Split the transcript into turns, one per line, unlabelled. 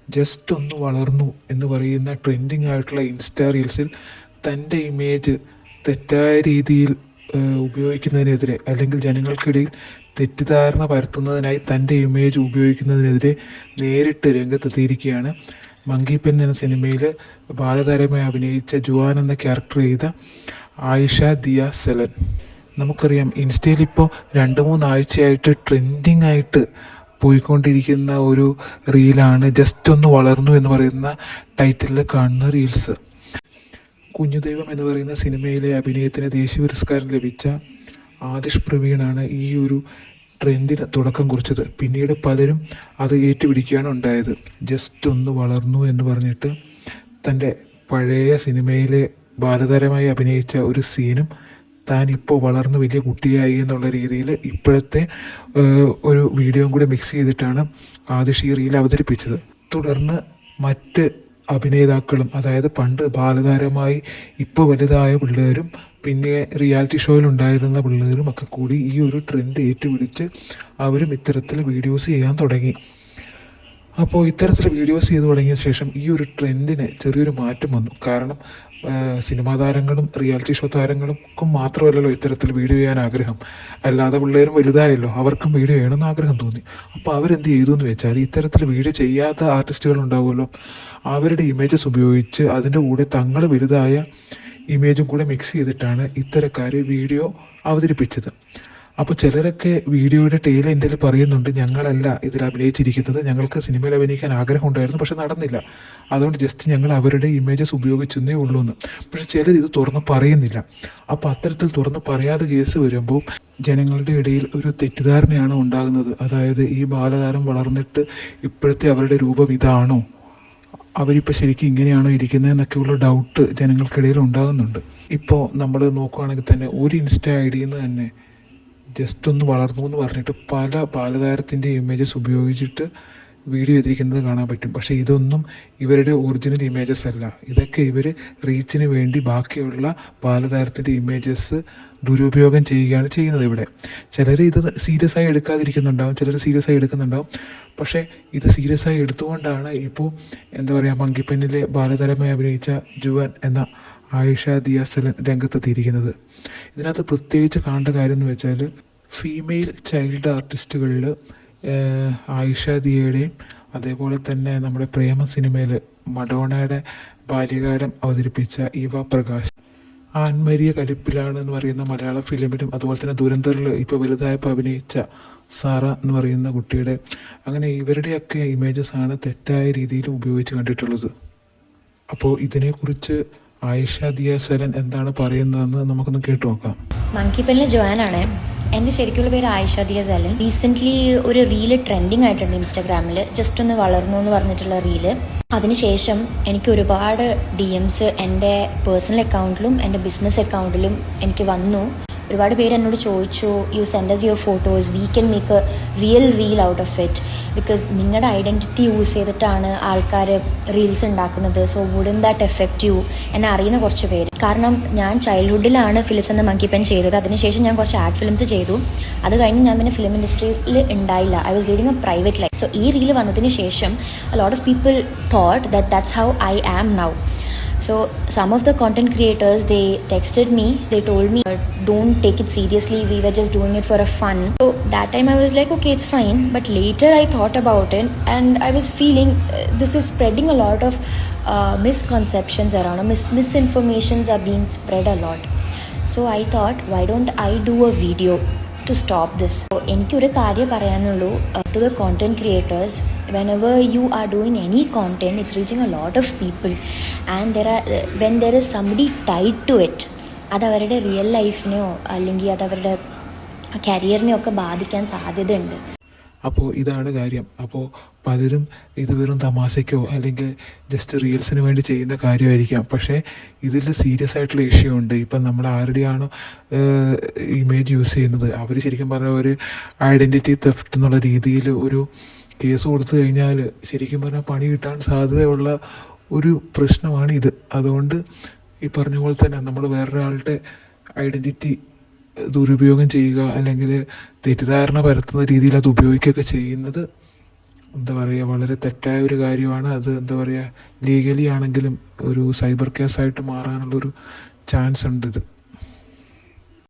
Just ഒന്ന് വളർന്നു എന്ന് പറയുന്ന ട്രെൻഡിങ് ആയിട്ടുള്ള ഇൻസ്റ്റാ റീൽസിൽ തൻ്റെ ഇമേജ് തെറ്റായ രീതിയിൽ ഉപയോഗിക്കുന്നതിനെതിരെ, അല്ലെങ്കിൽ ജനങ്ങൾക്കിടയിൽ തെറ്റിദ്ധാരണ പരത്തുന്നതിനായി തൻ്റെ ഇമേജ് ഉപയോഗിക്കുന്നതിനെതിരെ നേരിട്ട് രംഗത്തെത്തിയിരിക്കുകയാണ്. മങ്കി പെൻ എന്ന സിനിമയിൽ ബാലതാരമായി അഭിനയിച്ച ജുവാൻ എന്ന ക്യാരക്ടർ ചെയ്ത ആയിഷ ദിയ സെലൻ. നമുക്കറിയാം, ഇൻസ്റ്റയിൽ ഇപ്പോൾ 2-3 ആഴ്ചയായിട്ട് ട്രെൻഡിങ് ആയിട്ട് പോയിക്കൊണ്ടിരിക്കുന്ന ഒരു റീലാണ് ജസ്റ്റ് ഒന്ന് വളർന്നു എന്ന് പറയുന്ന ടൈറ്റിലിൽ കാണുന്ന റീൽസ്. കുഞ്ഞുദൈവം എന്ന് പറയുന്ന സിനിമയിലെ അഭിനയത്തിന് ദേശീയ പുരസ്കാരം ലഭിച്ച ആദിഷ് പ്രവീണാണ് ഈ ഒരു ട്രെൻഡിന് തുടക്കം കുറിച്ചത്. പിന്നീട് പലരും അത് ഏറ്റുപിടിക്കുകയാണ് ഉണ്ടായത്. ജസ്റ്റ് ഒന്ന് വളർന്നു എന്ന് പറഞ്ഞിട്ട് തൻ്റെ പഴയ സിനിമയിലെ ബാലതാരമായി അഭിനയിച്ച ഒരു സീനും താൻ ഇപ്പോൾ വളർന്ന് വലിയ കുട്ടിയായി എന്നുള്ള രീതിയിൽ ഇപ്പോഴത്തെ ഒരു വീഡിയോയും കൂടെ മിക്സ് ചെയ്തിട്ടാണ് ആദിഷ് ഈ റീൽ അവതരിപ്പിച്ചത്. തുടർന്ന് മറ്റ് അഭിനേതാക്കളും, അതായത് പണ്ട് ബാലതാരമായി ഇപ്പോൾ വലുതായ പിള്ളേരും പിന്നെ റിയാലിറ്റി ഷോയിലുണ്ടായിരുന്ന പിള്ളേരും ഒക്കെ കൂടി ഈ ഒരു ട്രെൻഡ് ഏറ്റുപിടിച്ച് അവരും ഇത്തരത്തിൽ വീഡിയോസ് ചെയ്യാൻ തുടങ്ങി. അപ്പോൾ ഇത്തരത്തിൽ വീഡിയോസ് ചെയ്തു തുടങ്ങിയ ശേഷം ഈ ഒരു ട്രെൻഡിന് ചെറിയൊരു മാറ്റം വന്നു. കാരണം സിനിമാ താരങ്ങളും റിയാലിറ്റി ഷോ താരങ്ങൾക്കും മാത്രമല്ലല്ലോ ഇത്തരത്തിൽ വീഡിയോ ചെയ്യാൻ ആഗ്രഹം, അല്ലാതെ പിള്ളേരും വലുതായല്ലോ, അവർക്കും വീഡിയോ ചെയ്യണമെന്ന് ആഗ്രഹം തോന്നി. അപ്പോൾ അവരെന്ത് ചെയ്തു എന്ന് വെച്ചാൽ, ഇത്തരത്തിൽ വീഡിയോ ചെയ്യാത്ത ആർട്ടിസ്റ്റുകൾ ഉണ്ടാവുമല്ലോ, അവരുടെ ഇമേജസ് ഉപയോഗിച്ച് അതിൻ്റെ കൂടെ തങ്ങൾ വലുതായ ഇമേജും കൂടെ മിക്സ് ചെയ്തിട്ടാണ് ഇത്തരക്കാർ വീഡിയോ അവതരിപ്പിച്ചത്. അപ്പോൾ ചിലരൊക്കെ വീഡിയോയുടെ ടെയിൽ എൻഡിൽ പറയുന്നുണ്ട്, ഞങ്ങളല്ല ഇതിൽ അഭിനയിച്ചിരിക്കുന്നത്, ഞങ്ങൾക്ക് സിനിമയിൽ അഭിനയിക്കാൻ ആഗ്രഹം ഉണ്ടായിരുന്നു, പക്ഷെ നടന്നില്ല, അതുകൊണ്ട് ജസ്റ്റ് ഞങ്ങൾ അവരുടെ ഇമേജസ് ഉപയോഗിച്ചെന്നേ ഉള്ളൂ എന്ന്. പക്ഷെ ചിലർ ഇത് തുറന്ന് പറയുന്നില്ല. അപ്പോൾ അത്തരത്തിൽ തുറന്ന് പറയാതെ കേസ് വരുമ്പോൾ ജനങ്ങളുടെ ഇടയിൽ ഒരു തെറ്റിദ്ധാരണയാണ് ഉണ്ടാകുന്നത്. അതായത് ഈ ബാലതാരം വളർന്നിട്ട് ഇപ്പോഴത്തെ അവരുടെ രൂപം ഇതാണോ, അവരിപ്പോൾ ശരിക്കും ഇങ്ങനെയാണോ ഇരിക്കുന്നതെന്നൊക്കെയുള്ള ഡൗട്ട് ജനങ്ങൾക്കിടയിൽ ഉണ്ടാകുന്നുണ്ട്. ഇപ്പോൾ നമ്മൾ നോക്കുകയാണെങ്കിൽ തന്നെ ഒരു ഇൻസ്റ്റാ ഐ ഡിയിൽ നിന്ന് തന്നെ ജസ്റ്റ് ഒന്ന് വളർന്നു എന്ന് പറഞ്ഞിട്ട് പല ബാലതാരത്തിൻ്റെ ഇമേജസ് ഉപയോഗിച്ചിട്ട് വീഡിയോ ചെയ്തിരിക്കുന്നത് കാണാൻ പറ്റും. പക്ഷേ ഇതൊന്നും ഇവരുടെ ഒറിജിനൽ ഇമേജസ് അല്ല. ഇതൊക്കെ ഇവർ റീച്ചിന് വേണ്ടി ബാക്കിയുള്ള ബാലതാരത്തിൻ്റെ ഇമേജസ് ദുരുപയോഗം ചെയ്യുകയാണ് ചെയ്യുന്നത്. ഇവിടെ ചിലർ ഇത് സീരിയസ് ആയി എടുക്കാതിരിക്കുന്നുണ്ടാവും, ചിലർ സീരിയസ് ആയി എടുക്കുന്നുണ്ടാവും. പക്ഷേ ഇത് സീരിയസ് ആയി എടുത്തുകൊണ്ടാണ് ഇപ്പോൾ എന്താ പറയുക, മങ്കിപ്പെന്നിലെ ബാലതാരമായി അഭിനയിച്ച ജുവാൻ എന്ന ആയിഷ ദിയ സെലൻ രംഗത്തെത്തിയിരിക്കുന്നത്. ഇതിനകത്ത് പ്രത്യേകിച്ച് കാണേണ്ട കാര്യം എന്ന് വെച്ചാൽ, ഫീമെയിൽ ചൈൽഡ് ആർട്ടിസ്റ്റുകളിൽ ആയിഷ ദിയയുടെയും അതേപോലെ തന്നെ നമ്മുടെ പ്രേമ സിനിമയിൽ മഡോണയുടെ ബാല്യകാലം അവതരിപ്പിച്ച ഈവ പ്രകാശ്, ആൻമരിയ കലിപ്പിലാണ് എന്ന് പറയുന്ന മലയാള ഫിലിമിലും അതുപോലെ തന്നെ ദുരന്തറിൽ ഇപ്പോൾ വലുതായപ്പോൾ അഭിനയിച്ച സാറ എന്ന് പറയുന്ന കുട്ടിയുടെ, അങ്ങനെ ഇവരുടെയൊക്കെ ഇമേജസാണ് തെറ്റായ രീതിയിൽ ഉപയോഗിച്ച് കണ്ടിട്ടുള്ളത്. അപ്പോൾ ഇതിനെക്കുറിച്ച് ആയിഷ ദിയ സെലൻ എന്താണ് പറയുന്നതെന്ന് നമുക്കൊന്ന് കേട്ടു നോക്കാം.
മങ്കി പെന്നിലെ ജോയാനാണ്. എൻ്റെ ശരിക്കുള്ള പേര് ആയിഷ ദിയ സെലൻ. റീസെൻ്റ്ലി ഒരു റീല് ട്രെൻഡിങ് ആയിട്ടുണ്ട് ഇൻസ്റ്റാഗ്രാമിൽ, ജസ്റ്റ് ഒന്ന് വളർന്നു എന്ന് പറഞ്ഞിട്ടുള്ള റീല്. അതിനുശേഷം എനിക്ക് ഒരുപാട് DMs എൻ്റെ പേഴ്സണൽ അക്കൗണ്ടിലും എൻ്റെ ബിസിനസ് അക്കൗണ്ടിലും എനിക്ക് വന്നു. ഒരുപാട് പേര് എന്നോട് ചോദിച്ചു, you send us your photos, we can make a real reel out of it, because നിങ്ങളുടെ ഐഡൻറ്റിറ്റി യൂസ് ചെയ്തിട്ടാണ് ആൾക്കാർ റീൽസ് ഉണ്ടാക്കുന്നത്, so wouldn't that effect you. എന്നെ അറിയുന്ന കുറച്ച് പേര്. കാരണം ഞാൻ ചൈൽഡ്ഹുഡിലാണ് ഫിലിപ്സ് എന്ന മങ്കി പെൻ ചെയ്തത്. അതിനുശേഷം ഞാൻ കുറച്ച് ആഡ് ഫിലിംസ് ചെയ്തു. അത് കഴിഞ്ഞ് ഞാൻ പിന്നെ ഫിലിം ഇൻഡസ്ട്രിയിൽ ഉണ്ടായില്ല. I was leading A private life. So ഈ റീൽ വന്നതിന് ശേഷം a lot of people thought that that's how I am now. So some of the content creators, they texted me, they told me, don't take it seriously, we were just doing it for a fun. So that time I was like, okay, it's fine. But later I thought about it and I was feeling this is spreading a lot of misconceptions around, misinformations are being spread a lot. So I thought, why don't I do a video to stop this? So എനിക്കൊരു കാര്യം പറയാനുള്ളൂ, to the content creators, whenever you are doing any content, it's reaching a lot of people and when there is somebody tied to it, അത് അവരുടെ real ലൈഫിനെയോ അല്ലെങ്കിൽ അത് അവരുടെ കരിയറിനെയോ ഒക്കെ ബാധിക്കാൻ സാധ്യതയുണ്ട്.
അപ്പോൾ ഇതാണ് കാര്യം. അപ്പോൾ പലരും ഇത് വെറും തമാശയ്ക്കോ അല്ലെങ്കിൽ ജസ്റ്റ് റീൽസിന് വേണ്ടി ചെയ്യുന്ന കാര്യമായിരിക്കാം. പക്ഷേ ഇതിൽ സീരിയസ് ആയിട്ടുള്ള ഇഷ്യൂ ഉണ്ട്. ഇപ്പം നമ്മൾ ആരുടെയാണോ ഇമേജ് യൂസ് ചെയ്യുന്നത്, അവർ ശരിക്കും പറഞ്ഞാൽ ഒരു ഐഡൻറ്റിറ്റി തെഫ്റ്റ് എന്നുള്ള രീതിയിൽ ഒരു കേസ് കൊടുത്തു കഴിഞ്ഞാൽ ശരിക്കും പറഞ്ഞാൽ പണി കിട്ടാൻ സാധ്യതയുള്ള ഒരു പ്രശ്നമാണ് ഇത്. അതുകൊണ്ട് ഈ പറഞ്ഞ പോലെ തന്നെ നമ്മൾ വേറൊരാളുടെ ഐഡൻറ്റിറ്റി ദുരുപയോഗം ചെയ്യുക അല്ലെങ്കിൽ തെറ്റിദ്ധാരണ പരത്തുന്ന രീതിയിൽ അത് ഉപയോഗിക്കുകയൊക്കെ ചെയ്യുന്നത് എന്താ പറയുക, വളരെ തെറ്റായ ഒരു കാര്യമാണ് അത്. എന്താ പറയുക, ലീഗലി ആണെങ്കിലും ഒരു സൈബർ കേസായിട്ട് മാറാനുള്ളൊരു ചാൻസ് ഉണ്ട് ഇത്.